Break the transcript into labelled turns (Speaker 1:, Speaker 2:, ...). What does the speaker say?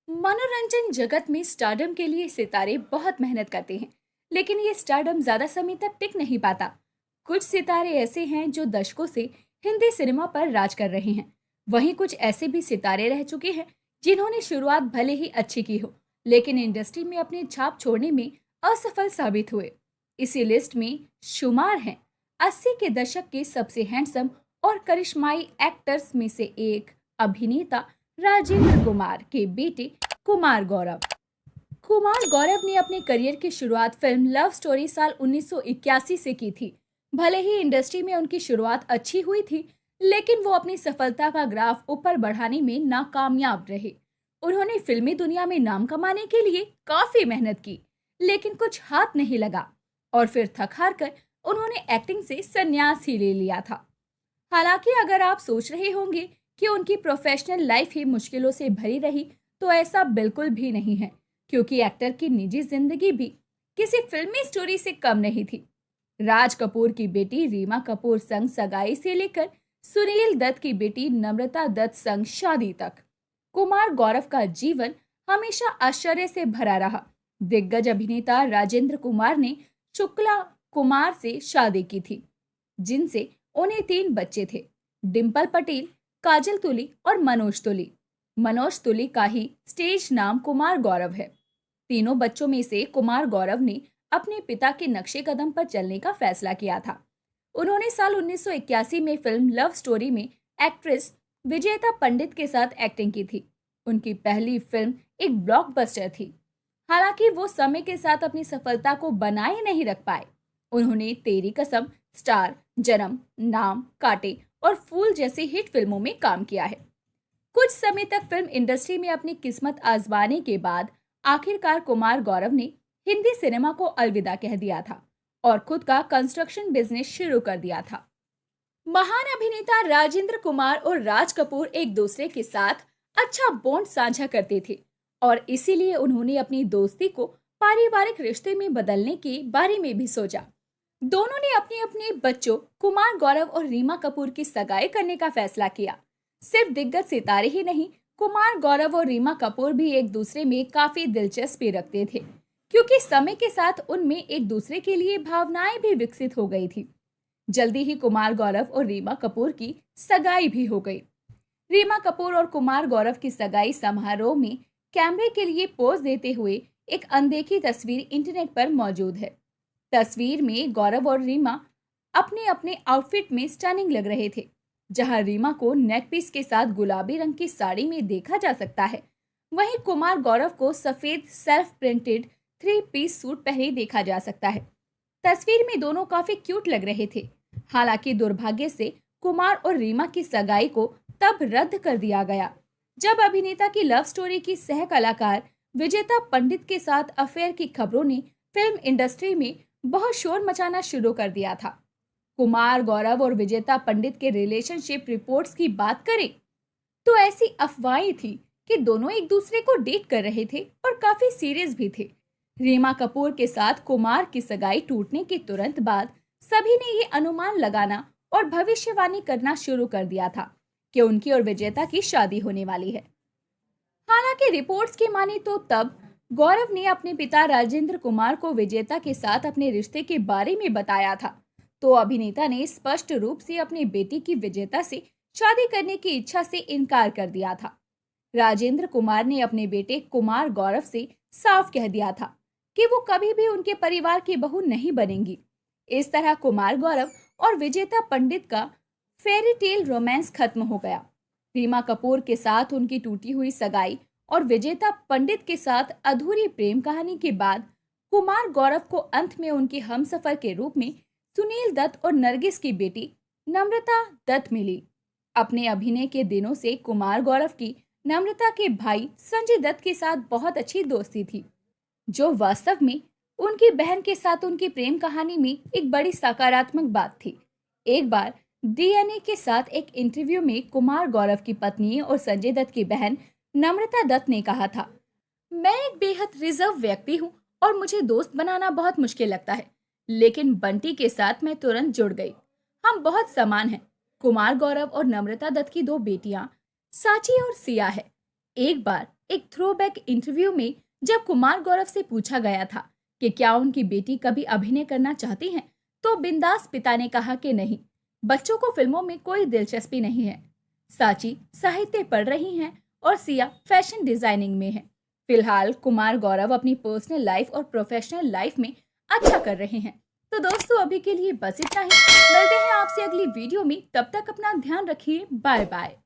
Speaker 1: मनोरंजन जगत में स्टारडम के लिए सितारे बहुत मेहनत करते हैं, लेकिन ये स्टारडम ज्यादा समय तक टिक नहीं पाता। कुछ सितारे ऐसे हैं जो दशकों से हिंदी सिनेमा पर राज कर रहे हैं। वहीं कुछ ऐसे भी सितारे रह चुके हैं जिन्होंने शुरुआत भले ही अच्छी की हो, लेकिन इंडस्ट्री में अपनी छाप छोड़ने में असफल साबित हुए। इसी लिस्ट में शुमार हैं 80 के दशक के सबसे हैंडसम और करिश्माई एक्टर्स में से एक अभिनेता राजेंद्र कुमार के बेटे कुमार गौरव। कुमार गौरव ने अपने करियर की शुरुआत फिल्म लव स्टोरी साल 1981 से की थी। भले ही इंडस्ट्री में उनकी शुरुआत अच्छी हुई थी, लेकिन वो अपनी सफलता का ग्राफ ऊपर बढ़ाने में नाकामयाब रहे। उन्होंने फिल्मी दुनिया में नाम कमाने के लिए काफी मेहनत की, लेकिन कुछ हाथ नहीं लगा और फिर थक हार कर उन्होंने एक्टिंग से संन्यास ही ले लिया था। हालांकि अगर आप सोच रहे होंगे कि उनकी प्रोफेशनल लाइफ ही मुश्किलों से भरी रही, तो ऐसा बिल्कुल भी नहीं है, क्योंकि एक्टर की निजी जिंदगी भी किसी फिल्मी स्टोरी से कम नहीं थी। राज कपूर की बेटी रीमा कपूर संग सगाई से लेकर सुनील दत्त की बेटी नम्रता दत्त संग शादी तक कुमार गौरव का जीवन हमेशा आश्चर्य से भरा रहा। दिग्गज अभिनेता राजेंद्र कुमार ने शुक्ला कुमार से शादी की थी, जिनसे उन्हें 3 बच्चे थे, डिम्पल पटेल, काजल तुली और मनोज तुली। मनोज तुली का ही स्टेज नाम कुमार गौरव है। तीनों बच्चों में से कुमार गौरव ने अपने पिता के नक्शे कदम पर चलने का फैसला किया था। उन्होंने साल 1981 में फिल्म लव स्टोरी में एक्ट्रेस विजेता पंडित के साथ एक्टिंग की थी। उनकी पहली फिल्म एक ब्लॉकबस्टर थी। हालांकि वो समय के साथ अपनी सफलता को बनाए नहीं रख पाए। उन्होंने तेरी कसम, स्टार, जन्म, नाम, कांटे और फूल जैसी हिट फिल्मों में काम किया है। कुछ समय तक फिल्म इंडस्ट्री में अपनी किस्मत आजमाने के बाद आखिरकार कुमार गौरव ने हिंदी सिनेमा को अलविदा कह दिया था और खुद का कंस्ट्रक्शन बिजनेस शुरू कर दिया था। महान अभिनेता राजेंद्र कुमार और राज कपूर एक दूसरे के साथ अच्छा बॉन्ड साझा करते थे और इसीलिए उन्होंने अपनी दोस्ती को पारिवारिक रिश्ते में बदलने के बारे में भी सोचा। दोनों ने अपने अपने बच्चों कुमार गौरव और रीमा कपूर की सगाई करने का फैसला किया। सिर्फ दिग्गज सितारे ही नहीं, कुमार गौरव और रीमा कपूर भी एक दूसरे में काफी दिलचस्पी रखते थे, क्योंकि समय के साथ उनमें एक दूसरे के लिए भावनाएं भी विकसित हो गई थी। जल्दी ही कुमार गौरव और रीमा कपूर की सगाई भी हो गई। रीमा कपूर और कुमार गौरव की सगाई समारोह में कैमरे के लिए पोज देते हुए एक अनदेखी तस्वीर इंटरनेट पर मौजूद है। तस्वीर में गौरव और रीमा अपने अपने आउटफिट में स्टनिंग लग रहे थे। जहां रीमा को नेक पीस के साथ गुलाबी रंग की साड़ी में देखा जा सकता है, वहीं कुमार गौरव को सफेद सेल्फ प्रिंटेड 3 पीस सूट पहने देखा जा सकता है। तस्वीर में दोनों काफी क्यूट लग रहे थे। हालांकि दुर्भाग्य से कुमार और रीमा की सगाई को तब रद्द कर दिया गया जब अभिनेता की लव स्टोरी की सह कलाकार विजेता पंडित के साथ अफेयर की खबरों ने फिल्म इंडस्ट्री में बहुत शोर मचाना शुरू कर दिया था। कुमार गौरव और विजेता पंडित के रिलेशनशिप रिपोर्ट्स की बात करें तो ऐसी अफवाहें थी कि दोनों एक दूसरे को डेट कर रहे थे और काफी सीरियस भी थे। रीमा कपूर के साथ कुमार की सगाई टूटने के तुरंत बाद सभी ने ये अनुमान लगाना और भविष्यवाणी करना शुरू कर दिया था कि उनकी और विजेता की शादी होने वाली है। हालांकि रिपोर्ट्स की माने तो तब गौरव ने अपने पिता राजेंद्र कुमार को विजेता के साथ अपने रिश्ते के बारे में बताया था, तो अभिनेता ने स्पष्ट रूप से अपनी बेटी की विजेता से शादी करने की इच्छा से इनकार कर दिया था। राजेंद्र कुमार ने अपने बेटे कुमार गौरव से साफ कह दिया था कि वो कभी भी उनके परिवार की बहू नहीं बनेंगी। इस तरह कुमार गौरव और विजेता पंडित का फेरी टेल रोमांस खत्म हो गया। रीमा कपूर के साथ उनकी टूटी हुई सगाई और विजेता पंडित के साथ अधूरी प्रेम कहानी के बाद कुमार गौरव को अंत में उनकी हमसफर के रूप में सुनील दत्त और नरगिस की बेटी नम्रता दत्त मिली। अपने अभिनय के दिनों से कुमार गौरव की नम्रता के भाई संजय दत्त के साथ बहुत अच्छी दोस्ती थी, जो वास्तव में उनकी बहन के साथ उनकी प्रेम कहानी में एक बड़ी सकारात्मक बात थी। एक बार डीएनए के साथ एक इंटरव्यू में कुमार गौरव की पत्नी और संजय दत्त की बहन नम्रता दत्त ने कहा था, मैं एक बेहद रिजर्व व्यक्ति हूँ और मुझे दोस्त बनाना बहुत मुश्किल लगता है, लेकिन बंटी के साथ मैं तुरंत जुड़ गई। हम बहुत समान हैं। कुमार गौरव और नम्रता दत्त की 2 बेटियां साची और सिया है। एक बार एक थ्रोबैक इंटरव्यू में जब कुमार गौरव से पूछा गया था कि क्या उनकी बेटी कभी अभिनय करना चाहती हैं, तो बिंदास पिता ने कहा कि नहीं, बच्चों को फिल्मों में कोई दिलचस्पी नहीं है। साची साहित्य पढ़ रही हैं और सिया फैशन डिजाइनिंग में है। फिलहाल कुमार गौरव अपनी पर्सनल लाइफ और प्रोफेशनल लाइफ में अच्छा कर रहे हैं। तो दोस्तों, अभी के लिए बस इतना ही। मिलते हैं आपसे अगली वीडियो में, तब तक अपना ध्यान रखिए। Bye bye.